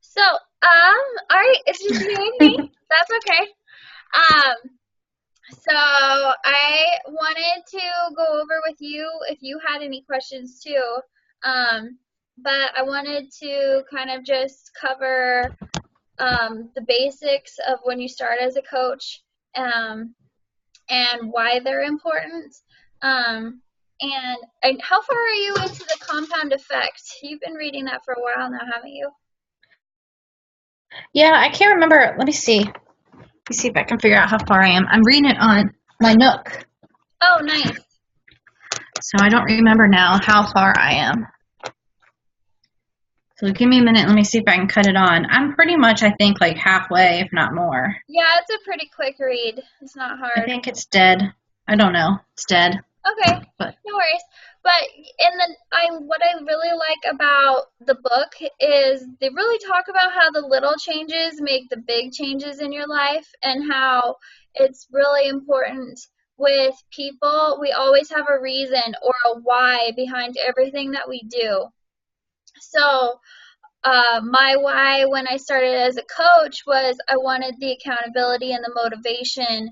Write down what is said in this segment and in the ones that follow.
So, all right, it's just you and me. That's okay. Um, so I wanted to go over with you if you had any questions too. Um, but I wanted to kind of just cover the basics of when you start as a coach, um, and why they're important. Um, and how far are you into the compound effect? You've been reading that for a while now, haven't you? Yeah, I can't remember. Let me see. Let me see if I can figure out how far I am. I'm reading it on my Nook, Oh, nice. so I don't remember now how far I am. So give me a minute. Let me see if I can cut it on. I'm pretty much, I think, like halfway, if not more. Yeah, it's a pretty quick read. It's not I hard. think it's dead. I don't know. It's dead. Okay, But no worries. But what I really like about the book is they really talk about how the little changes make the big changes in your life and how it's really important with people. We always have a reason or a why behind everything that we do. So, my why when I started as a coach was I wanted the accountability and the motivation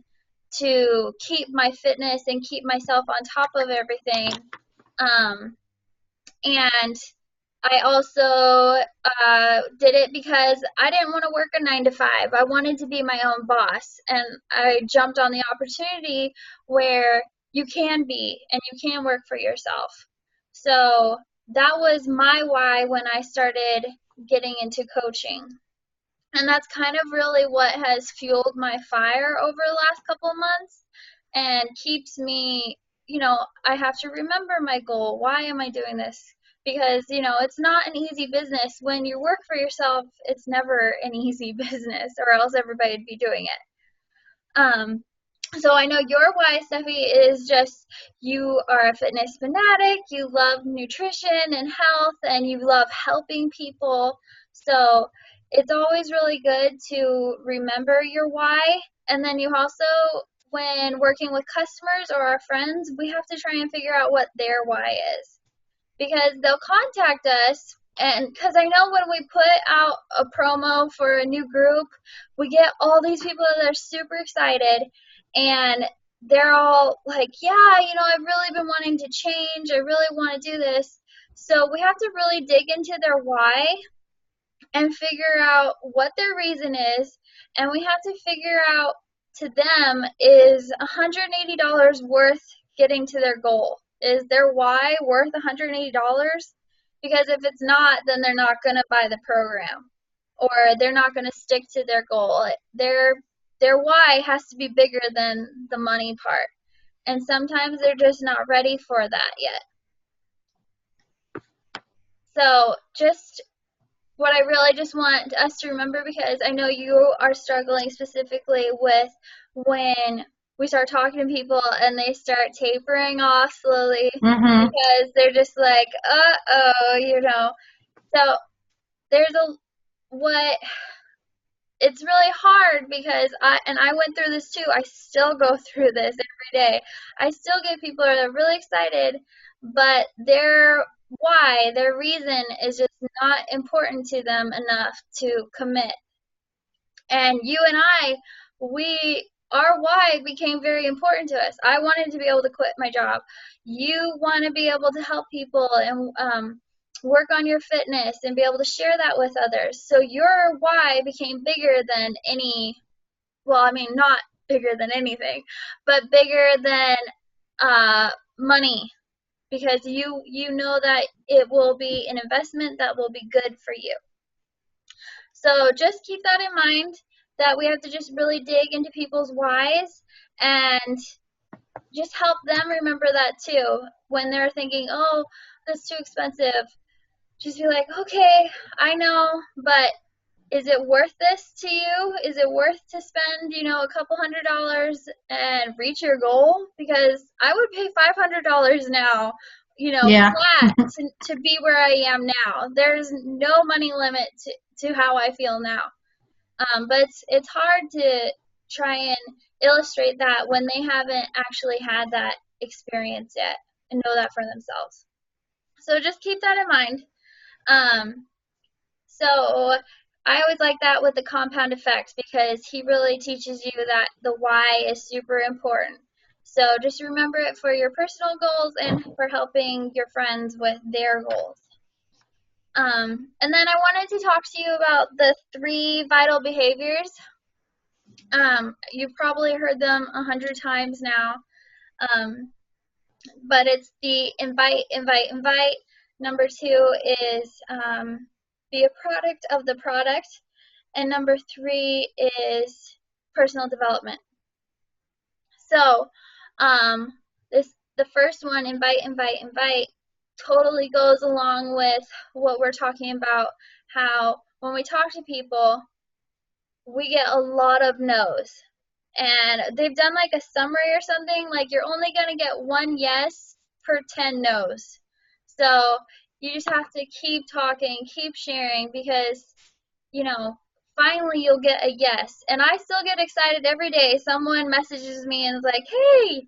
to keep my fitness and keep myself on top of everything. Um, and I also did it because I didn't want to work a 9 to 5. I wanted to be my own boss. And I jumped on the opportunity where you can be and you can work for yourself. So that was my why when I started getting into coaching. And that's kind of really what has fueled my fire over the last couple of months and keeps me, I have to remember my goal. Why am I doing this? Because, it's not an easy business. When you work for yourself, it's never an easy business, or else everybody would be doing it. So I know your why, Steffi, is just you are a fitness fanatic, you love nutrition and health, and you love helping people. So it's always really good to remember your why. And then you also, when working with customers or our friends, we have to try and figure out what their why is. Because they'll contact us, and because I know when we put out a promo for a new group, we get all these people that are super excited, and they're all like, yeah, I've really been wanting to change. I really want to do this. So we have to really dig into their why and figure out what their reason is. And we have to figure out to them, is $180 worth getting to their goal? Is their why worth $180? Because if it's not, then they're not going to buy the program or they're not going to stick to their goal. Their why has to be bigger than the money part. And sometimes they're just not ready for that yet. So just what I really just want us to remember, because I know you are struggling specifically with when we start talking to people and they start tapering off slowly mm-hmm. because they're just like, uh-oh. So there's what it's really hard because I went through this too. I still go through this every day. I still get people that are really excited, but their reason is just not important to them enough to commit. And you and our why became very important to us. I wanted to be able to quit my job. You want to be able to help people and work on your fitness and be able to share that with others. So your why became bigger than well, I mean, not bigger than anything, but bigger than money, because you know that it will be an investment that will be good for you. So just keep that in mind, that we have to just really dig into people's whys and just help them remember that too. When they're thinking, oh, that's too expensive, just be like, okay, I know, but is it worth this to you? Is it worth to spend, a couple $100s and reach your goal? Because I would pay $500 now, Yeah. flat to be where I am now. There's no money limit to how I feel now. But it's hard to try and illustrate that when they haven't actually had that experience yet and know that for themselves. So just keep that in mind. Um, so I always like that with the compound effects because he really teaches you that the why is super important. So just remember it for your personal goals and for helping your friends with their goals. And then I wanted to talk to you about the 3 vital behaviors. You've probably heard them 100 times now, um, but it's the invite, invite, invite. Number 2 is be a product of the product. And number 3 is personal development. So, the first one, invite, invite, invite, totally goes along with what we're talking about. How when we talk to people, we get a lot of no's, and they've done like a summary or something. Like you're only gonna get 1 yes per 10 no's. So you just have to keep talking, keep sharing, because finally you'll get a yes. And I still get excited every day. Someone messages me and is like, hey,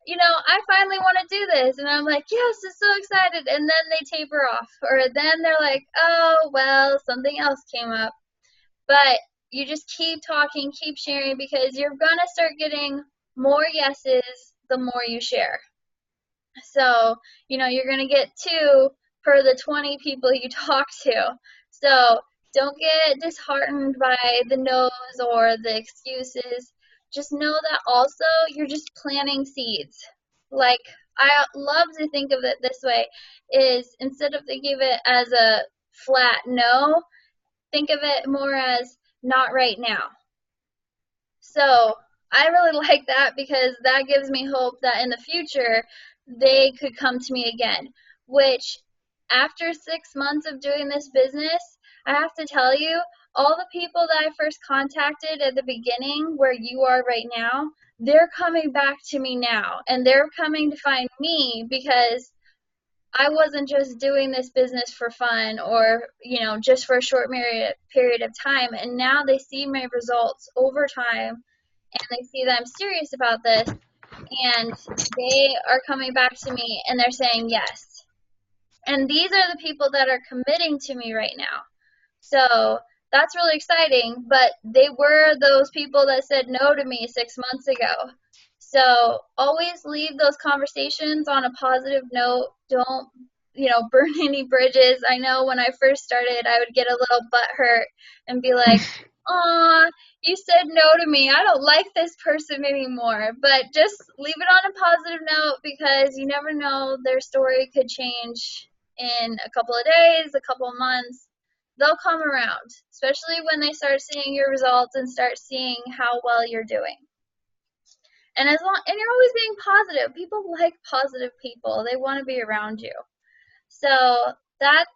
I finally want to do this. And I'm like, yes, I'm so excited. And then they taper off. Or then they're like, oh, well, something else came up. But you just keep talking, keep sharing, because you're going to start getting more yeses the more you share. So, you're going to get 2 per the 20 people you talk to. So don't get disheartened by the no's or the excuses. Just know that also you're just planting seeds. Like, I love to think of it this way, is instead of thinking of it as a flat no, think of it more as not right now. So I really like that because that gives me hope that in the future they could come to me again, which after 6 months of doing this business, I have to tell you, all the people that I first contacted at the beginning, where you are right now, they're coming back to me now, and they're coming to find me because I wasn't just doing this business for fun or, just for a short period of time. And now they see my results over time, and they see that I'm serious about this, and they are coming back to me and they're saying yes. And these are the people that are committing to me right now. So that's really exciting, but they were those people that said no to me 6 months ago. So always leave those conversations on a positive note. Don't, burn any bridges. I know when I first started, I would get a little butthurt and be like, aw, you said no to me. I don't like this person anymore. But just leave it on a positive note, because you never know, their story could change in a couple of days, a couple of months. They'll come around, especially when they start seeing your results and start seeing how well you're doing. And and you're always being positive. People like positive people. They want to be around you. So that's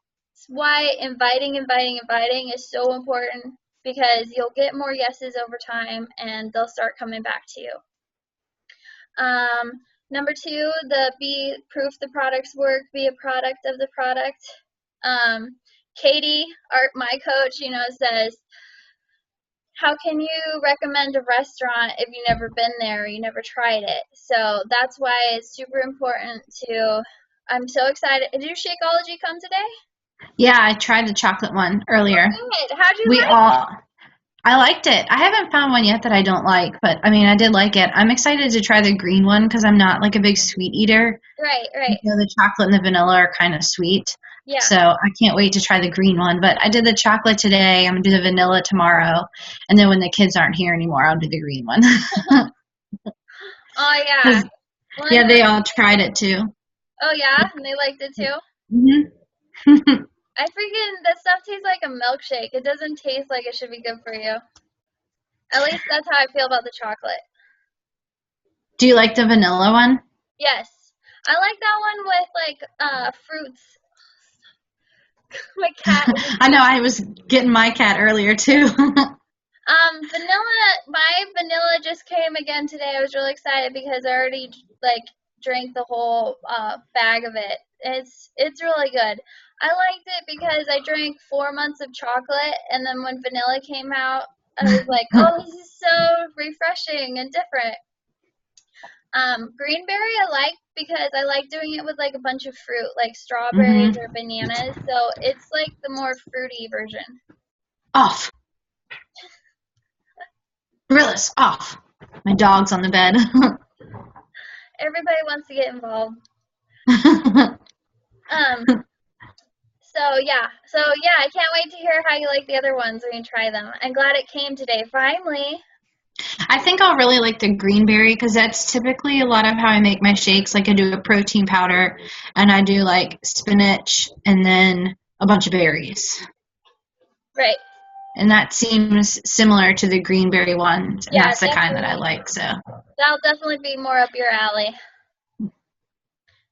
why inviting, inviting, inviting is so important, because you'll get more yeses over time and they'll start coming back to you. Number 2, the be proof the products work, be a product of the product. Katie, my coach, says, how can you recommend a restaurant if you've never been there or you never tried it? So that's why it's super important to. I'm so excited. Did your Shakeology come today? Yeah, I tried the chocolate one earlier. Oh, good. How'd you like it? I liked it. I haven't found one yet that I don't like, but I mean, I did like it. I'm excited to try the green one because I'm not like a big sweet eater. Right, right. The chocolate and the vanilla are kind of sweet. Yeah. So I can't wait to try the green one. But I did the chocolate today. I'm going to do the vanilla tomorrow. And then when the kids aren't here anymore, I'll do the green one. Oh, yeah. Well, yeah, they all tried it too. Oh, yeah? And they liked it too? Mm-hmm. I freaking, that stuff tastes like a milkshake. It doesn't taste like it should be good for you. At least that's how I feel about the chocolate. Do you like the vanilla one? Yes. I like that one with, like, fruits. My cat. I know, I was getting my cat earlier too. My vanilla just came again today. I was really excited because I already, like, drank the whole bag of it. It's really good. I liked it because I drank 4 months of chocolate, and then when vanilla came out, I was like, oh, this is so refreshing and different. Greenberry I like because I like doing it with like a bunch of fruit, like strawberries or bananas. So it's like the more fruity version. Off. Gorillas, off. My dog's on the bed. Everybody wants to get involved. Um, so yeah, I can't wait to hear how you like the other ones when you try them. I'm glad it came today, finally. I think I'll really like the greenberry because that's typically a lot of how I make my shakes. Like I do a protein powder and I do like spinach and then a bunch of berries. Right. And that seems similar to the greenberry ones, and Yeah, that's the kind that I definitely. like. So That'll definitely be more up your alley.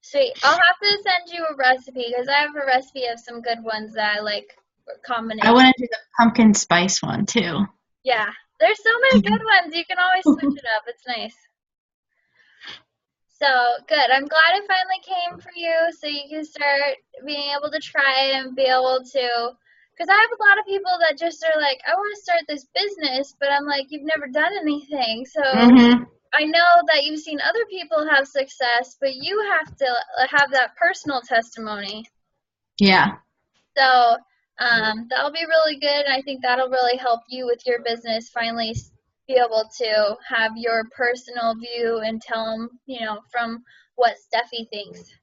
Sweet. I'll have to send you a recipe because I have a recipe of some good ones that I like I combination. want to do the pumpkin spice one too. Yeah, there's so many good ones. You can always switch it up. It's nice. So good. I'm glad it finally came for you so you can start being able to try it and be able to. Because I have a lot of people that just are like, I want to start this business, but I'm like, you've never done anything. So Mhm. I know that you've seen other people have success, but you have to have that personal testimony. Yeah. So that'll be really good, and I think that'll really help you with your business finally be able to have your personal view and tell them, from what Steffi thinks.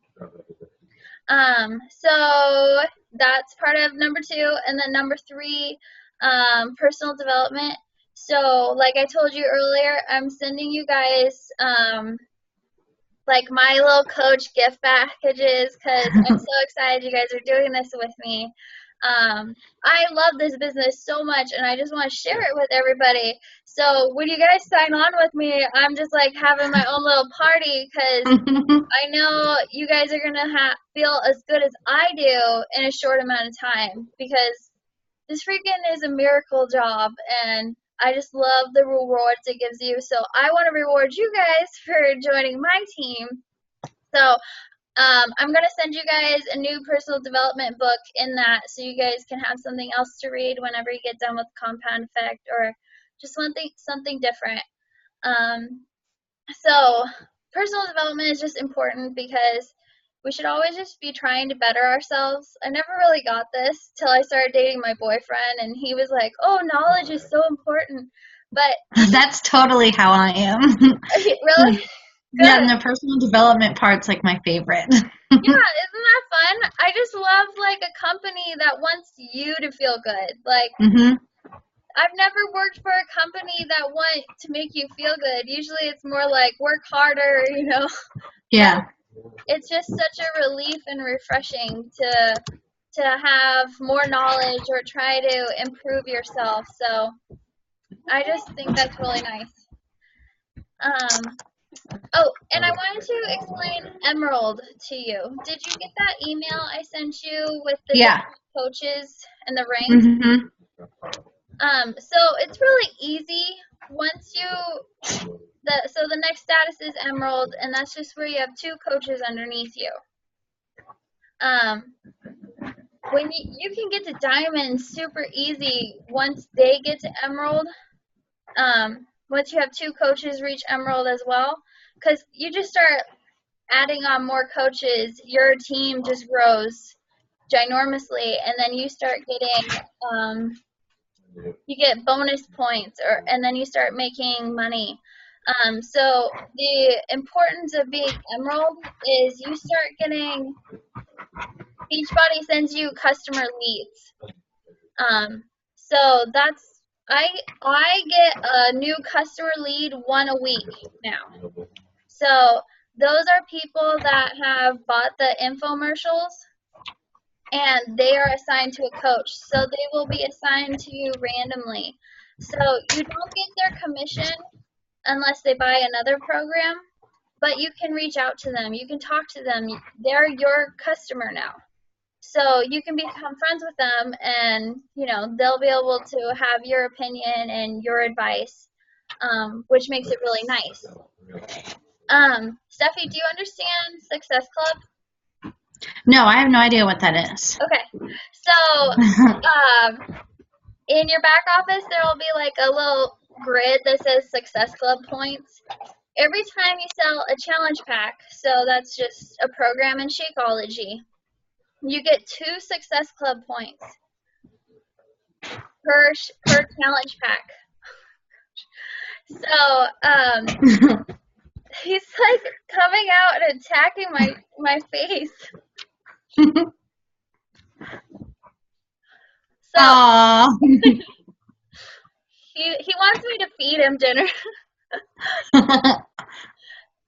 So that's part of number 2, and then number 3, personal development. So like I told you earlier, I'm sending you guys like my little coach gift packages because I'm so excited you guys are doing this with me. I love this business so much and I just want to share it with everybody. So when you guys sign on with me, I'm just like having my own little party because I know you guys are going to feel as good as I do in a short amount of time because this freaking is a miracle job and I just love the rewards it gives you. So I want to reward you guys for joining my team. So I'm going to send you guys a new personal development book in that so you guys can have something else to read whenever you get done with Compound Effect or just something different. So personal development is just important because we should always just be trying to better ourselves. I never really got this till I started dating my boyfriend and he was like, oh, knowledge is so important. But That's totally how I am. really Yeah, good. and the personal development part's like my favorite. Yeah, isn't that fun? I just love like a company that wants you to feel good. Like Mhm. I've never worked for a company that want to make you feel good. Usually it's more like work harder. But Yeah. it's just such a relief and refreshing to have more knowledge or try to improve yourself. So I just think that's really nice. Oh, and I wanted to explain Emerald to you. Did you get that email I sent you with the Yeah. different coaches and the ranks? Mhm. So it's really easy once so the next status is Emerald, and that's just where you have 2 coaches underneath you. Um, when you can get to Diamond super easy once they get to Emerald. Once you have 2 coaches reach Emerald as well, because you just start adding on more coaches, your team just grows ginormously, and then you start getting you get bonus points, and then you start making money. So the importance of being Emerald is you start getting Beachbody sends you customer leads. So that's I get a new customer lead 1 a week now. So those are people that have bought the infomercials and they are assigned to a coach. So they will be assigned to you randomly. So you don't get their commission unless they buy another program, but you can reach out to them. You can talk to them. They're your customer now. So you can become friends with them and, they'll be able to have your opinion and your advice, which makes it really nice. Steffi, do you understand Success Club? No, I have no idea what that is. Okay. So, in your back office, there will be like a little grid that says Success Club points. Every time you sell a challenge pack, so that's just a program in Shakeology, you get 2 Success Club points. per challenge pack. So he's like coming out and attacking my face. So Aww. he wants me to feed him dinner.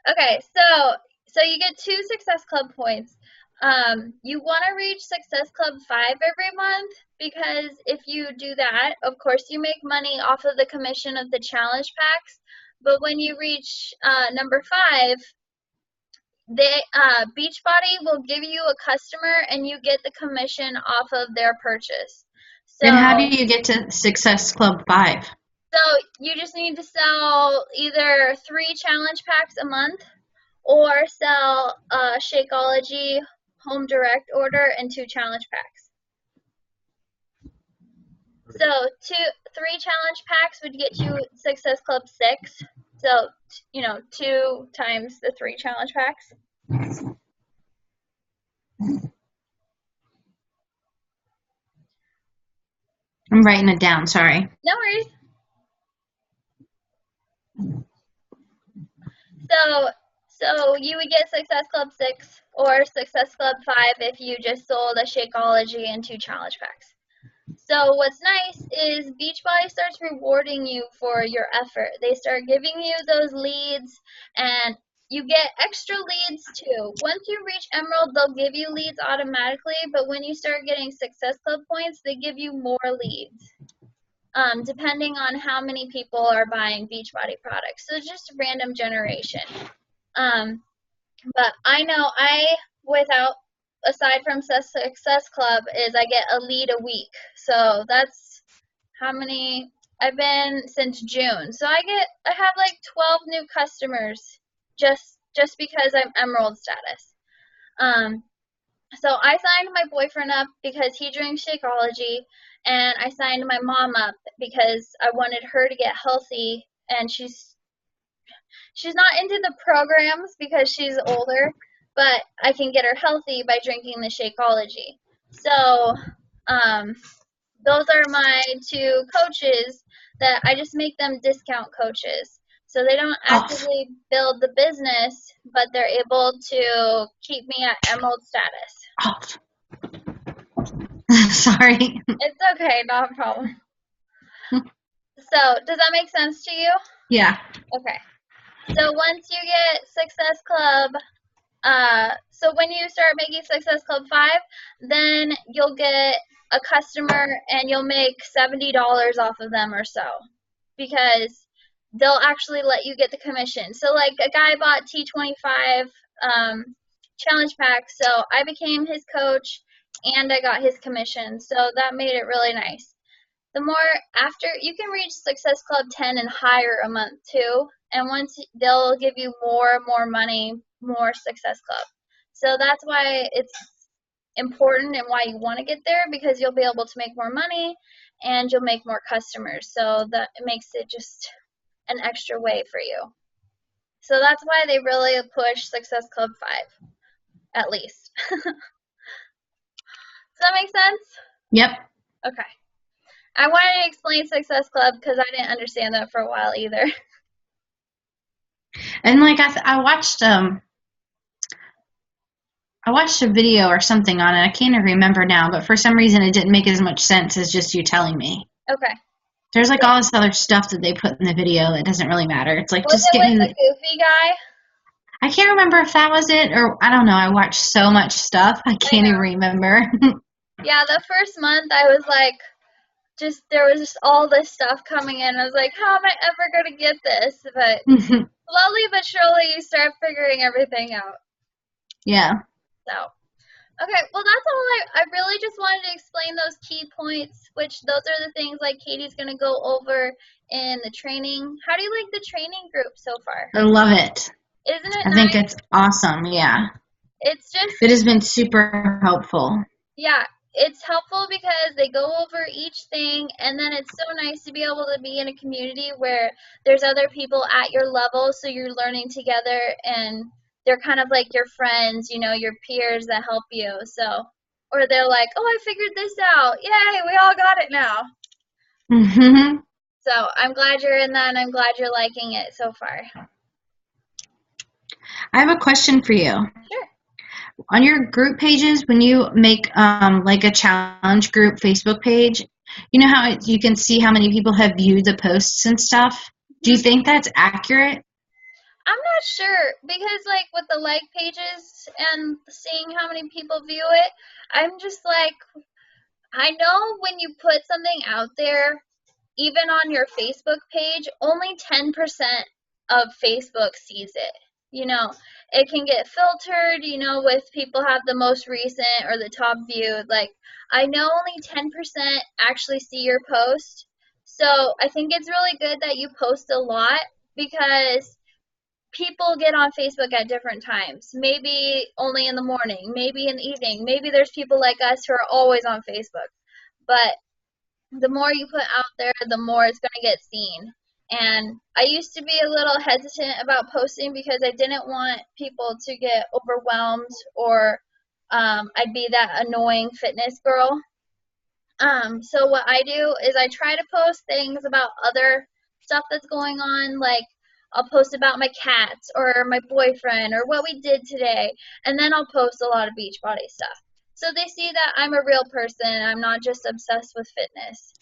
Okay, so you get 2 Success Club points. You want to reach Success Club 5 every month because if you do that, of course, you make money off of the commission of the challenge packs. But when you reach number 5, Beachbody will give you a customer and you get the commission off of their purchase. And how do So, you get to Success Club 5? so you just need to sell either 3 challenge packs a month or sell Shakeology home direct order and 2 challenge packs. So 3 challenge packs would get you Success Club 6. So 2 times the 3 challenge packs. I'm writing it down, sorry. No worries. So you would get Success Club 6 or Success Club 5 if you just sold a Shakeology and 2 challenge packs. So what's nice is Beachbody starts rewarding you for your effort. They start giving you those leads and you get extra leads too. Once you reach Emerald, they'll give you leads automatically, but when you start getting Success Club points, they give you more leads. Depending on how many people are buying Beachbody products. So it's just random generation. But I know aside from Success Club, is I get a lead a week. So that's how many I've been since June. So I have like 12 new customers just because I'm Emerald status. So I signed my boyfriend up because he drinks Shakeology, and I signed my mom up because I wanted her to get healthy, and she's not into the programs because she's older, but I can get her healthy by drinking the Shakeology. So those are my 2 coaches that I just make them discount coaches. So they don't actively build the business, but they're able to keep me at Emerald status. Sorry. It's okay, not a problem. So does that make sense to you? Yeah. Okay. So once you get Success Club, so when you start making Success Club 5, then you'll get a customer and you'll make $70 off of them or so because they'll actually let you get the commission. So like a guy bought T25 challenge pack, so I became his coach and I got his commission. So that made it really nice. The more after you can reach Success Club 10 and higher a month too, and once they'll give you more money, more Success Club. So that's why it's important and why you want to get there because you'll be able to make more money and you'll make more customers. So that makes it just an extra way for you. So that's why they really push Success Club 5, at least. Does that make sense? Yep. Okay. I wanted to explain Success Club because I didn't understand that for a while either. And like I watched a video or something on it. I can't even remember now, but for some reason it didn't make as much sense as just you telling me. Okay. There's like all this other stuff that they put in the video that doesn't really matter. It's like Was just it get me with the goofy guy? I can't remember if that was it or I don't know. I watched so much stuff. I can't even remember. Yeah, the first month I was like, there was just all this stuff coming in. I was like, how am I ever going to get this? But slowly but surely you start figuring everything out. Yeah. So, okay, well that's all I really just wanted to explain those key points, which those are the things like Katie's going to go over in the training. How do you like the training group so far? I love it. Isn't it I nice? think it's awesome, yeah. It has been super helpful. Yeah, it's helpful because they go over each thing, and then it's so nice to be able to be in a community where there's other people at your level, so you're learning together, and they're kind of like your friends, your peers that help you. So, or they're like, oh, I figured this out. Yay, we all got it now. Hmm. So I'm glad you're in that, and I'm glad you're liking it so far. I have a question for you. Sure. On your group pages, when you make like a challenge group Facebook page, you know how you can see how many people have viewed the posts and stuff? Do you Hmm. think that's accurate? I'm not sure because, like, with the like pages and seeing how many people view it, I'm just like, I know when you put something out there, even on your Facebook page, only 10% of Facebook sees it. You know, it can get filtered, with people have the most recent or the top viewed. Like, I know only 10% actually see your post. So I think it's really good that you post a lot because people get on Facebook at different times. Maybe only in the morning, maybe in the evening. Maybe there's people like us who are always on Facebook. But the more you put out there, the more it's going to get seen. And I used to be a little hesitant about posting because I didn't want people to get overwhelmed or I'd be that annoying fitness girl. So what I do is I try to post things about other stuff that's going on, like I'll post about my cats or my boyfriend or what we did today, and then I'll post a lot of Beachbody stuff. So they see that I'm a real person. I'm not just obsessed with fitness.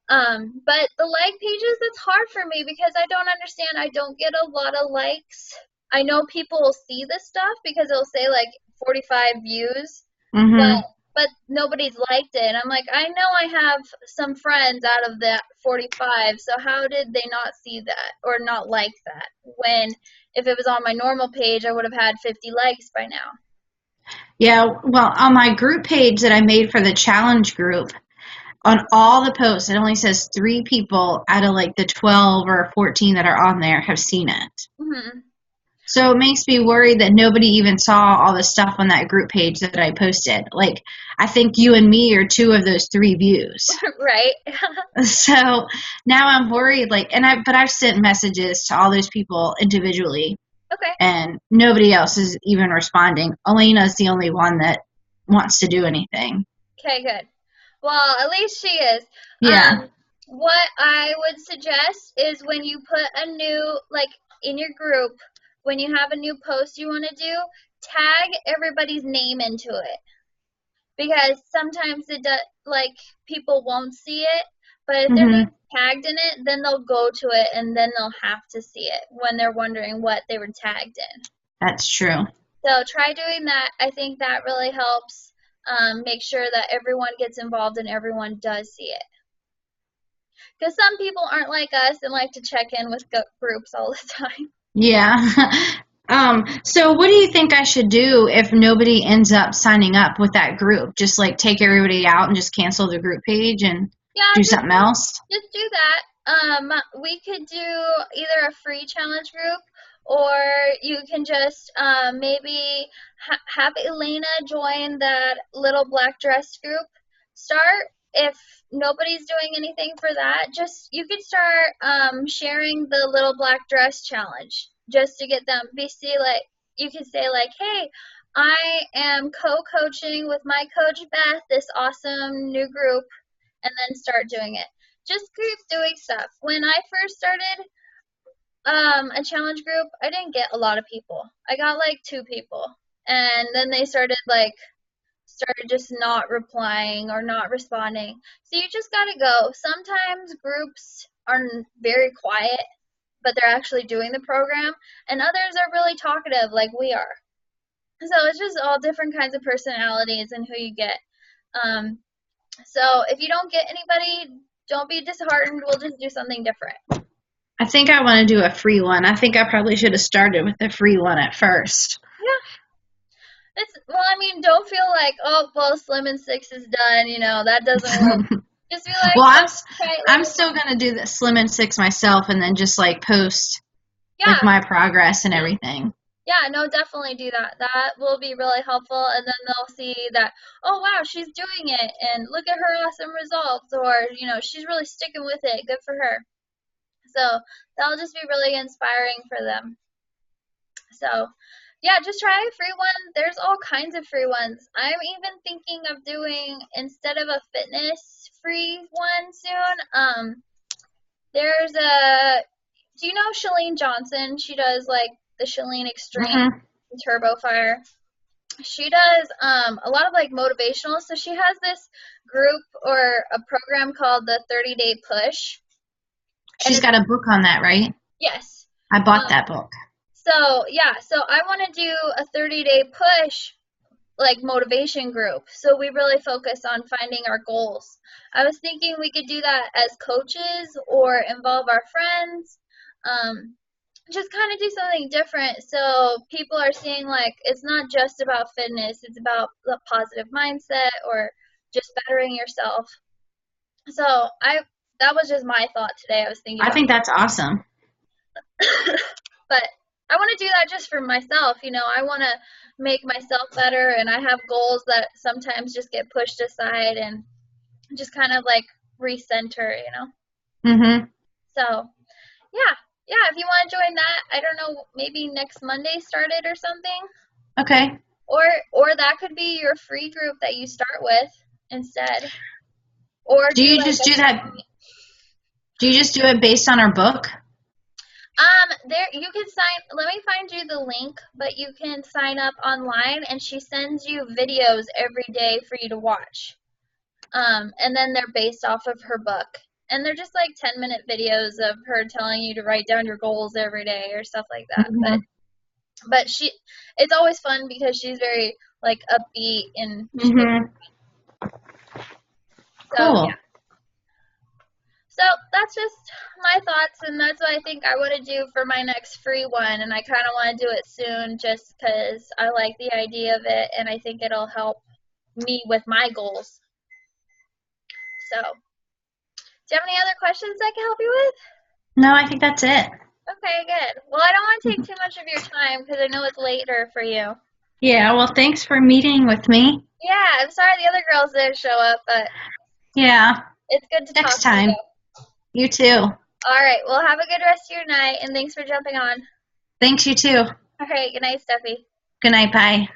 But the like pages, that's hard for me because I don't understand. I don't get a lot of likes. I know people will see this stuff because it'll say like 45 views, but Mm-hmm. but nobody's liked it. And I'm like, I know I have some friends out of that 45, so how did they not see that or not like that? When if it was on my normal page, I would have had 50 likes by now. Yeah, well, on my group page that I made for the challenge group, on all the posts, it only says 3 people out of like the 12 or 14 that are on there have seen it. Hmm. So it makes me worried that nobody even saw all the stuff on that group page that I posted. Like, I think you and me are 2 of those 3 views. Right? So now I'm worried, like, but I've sent messages to all those people individually, Okay. and nobody else is even responding. Elena's the only one that wants to do anything. Okay, good. Well, at least she is. Yeah. What I would suggest is when you put a new, like in your group, when you have a new post you want to do, tag everybody's name into it. Because sometimes it does, like, people won't see it, but if their Hmm. name's tagged in it, then they'll go to it and then they'll have to see it when they're wondering what they were tagged in. That's true. So try doing that. I think that really helps make sure that everyone gets involved and everyone does see it. Because some people aren't like us and like to check in with groups all the time. Yeah. So what do you think I should do if nobody ends up signing up with that group? Just like take everybody out and just cancel the group page and Yeah, do something else? just do that. We could do either a free challenge group or you can just maybe have Elena join that little black dress group. Start if nobody's doing anything for that. Just you could start sharing the little black dress challenge just to get them. Be see like you could say like, hey. I am co-coaching with my coach Beth, this awesome new group, and then start doing it. Just keep doing stuff. When I first started a challenge group, I didn't get a lot of people. I got like 2 people. And then they started just not replying or not responding. So you just gotta go. Sometimes groups are very quiet, but they're actually doing the program, and others are really talkative like we are. So it's just all different kinds of personalities and who you get. Um, So if you don't get anybody, don't be disheartened. We'll just do something different. I think I want to do a free one. I think I probably should have started with the free one at first. Yeah. Well, I mean, don't feel like, oh, well, Slim and Six is done. That doesn't work. Just be like, Well, oh, try it I'm later. still gonna do the Slim and Six myself, and then just like post like Yeah. my progress and everything. Yeah, no, definitely do that. That will be really helpful. And then they'll see that, oh, wow, she's doing it. And look at her awesome results. Or, she's really sticking with it. Good for her. So that'll just be really inspiring for them. So Yeah, just try a free one. There's all kinds of free ones. I'm even thinking of doing, instead of a fitness free one soon, there's a, do you know Shalene Johnson? She does like the Shalene Extreme Mm-hmm. Turbo Fire. She does a lot of like motivational. So she has this group or a program called the 30-day push. And She's it's, got a book on that, right? yes. I bought Um, that book. so yeah, so I want to do a 30-day push like motivation group. So we really focus on finding our goals. I was thinking we could do that as coaches or involve our friends. Just kind of do something different so people are seeing like it's not just about fitness, it's about the positive mindset or just bettering yourself. So I that was just my thought today. I was thinking I about think that's awesome. but I want to do that just for myself. I want to make myself better, and I have goals that sometimes just get pushed aside and just kind of like recenter. Mm-hmm. So, yeah. Yeah, if you want to join that, I don't know, maybe next Monday start it or something. Okay. Or that could be your free group that you start with instead. Or Do do you like just a do that? Do you just do it based on her book? there you can sign, let me find you the link, but you can sign up online and she sends you videos every day for you to watch. And then they're based off of her book. And they're just like 10-minute videos of her telling you to write down your goals every day or stuff like that. Mm-hmm. But it's always fun because she's very like upbeat and she makes, Mm-hmm. so Cool. yeah. So that's just my thoughts, and that's what I think I want to do for my next free one. And I kind of want to do it soon just because I like the idea of it, and I think it'll help me with my goals. So, do you have any other questions I can help you with? No, I think that's it. Okay, good. Well, I don't want to take too much of your time because I know it's later for you. Yeah, well, thanks for meeting with me. Yeah, I'm sorry the other girls didn't show up, but Yeah, it's good to next talk to you. time. You too. All right, well, have a good rest of your night, and thanks for jumping on. Thanks, you too. All right, good night, Steffi. Good night, bye.